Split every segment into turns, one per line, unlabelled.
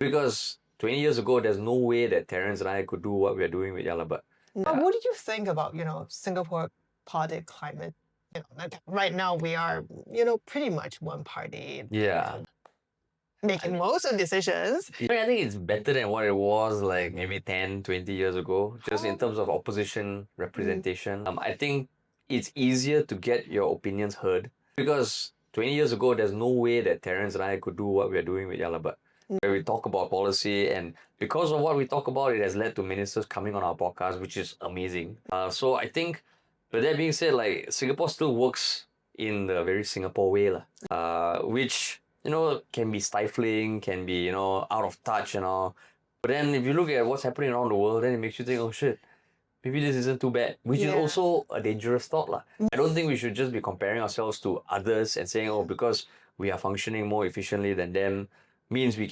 Because 20 years ago, there's no way that Terence and I could do what we're doing with Yalabat.
What did you think about, Singapore party climate? Like right now we are, pretty much one party.
Yeah.
Making most of decisions.
I mean, I think it's better than what it was like maybe 10, 20 years ago, just in terms of opposition representation. I think it's easier to get your opinions heard because 20 years ago, there's no way that Terence and I could do what we're doing with Yalabat, where we talk about policy. And because of what we talk about, it has led to ministers coming on our podcast, which is amazing. So I think, but that being said, like Singapore still works in the very Singapore way, which can be stifling, can be, out of touch and all. But then if you look at what's happening around the world, then it makes you think, oh shit, maybe this isn't too bad, which is also a dangerous thought. I don't think we should just be comparing ourselves to others and saying, oh, because we are functioning more efficiently than them, means we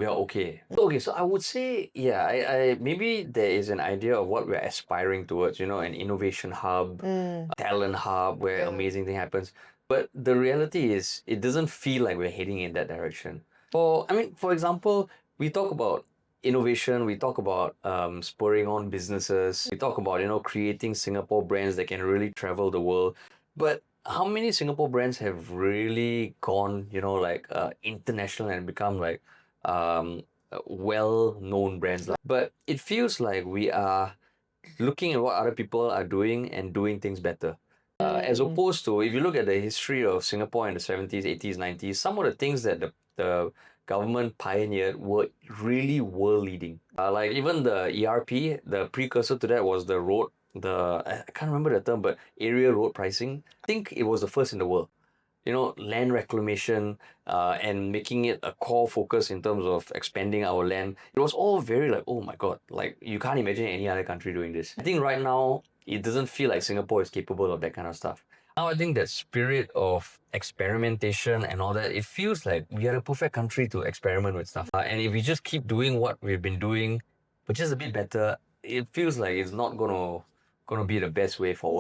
are okay. Okay, so I would say, yeah, I maybe there is an idea of what we're aspiring towards, an innovation hub, a talent hub where amazing thing happens. But the reality is, it doesn't feel like we're heading in that direction. For example, we talk about innovation, we talk about spurring on businesses, we talk about, creating Singapore brands that can really travel the world. But how many Singapore brands have really gone, international and become well-known brands? But it feels like we are looking at what other people are doing and doing things better. As opposed to, if you look at the history of Singapore in the 70s, 80s, 90s, some of the things that the government pioneered were really world leading. Like even the ERP, the precursor to that was the road, I can't remember the term, but area road pricing. I think it was the first in the world. Land reclamation and making it a core focus in terms of expanding our land. It was all very oh my God, you can't imagine any other country doing this. I think right now, it doesn't feel like Singapore is capable of that kind of stuff. Now I think that spirit of experimentation and all that, it feels like we are a perfect country to experiment with stuff. And if we just keep doing what we've been doing, but just a bit better, it feels like it's not gonna be the best way forward.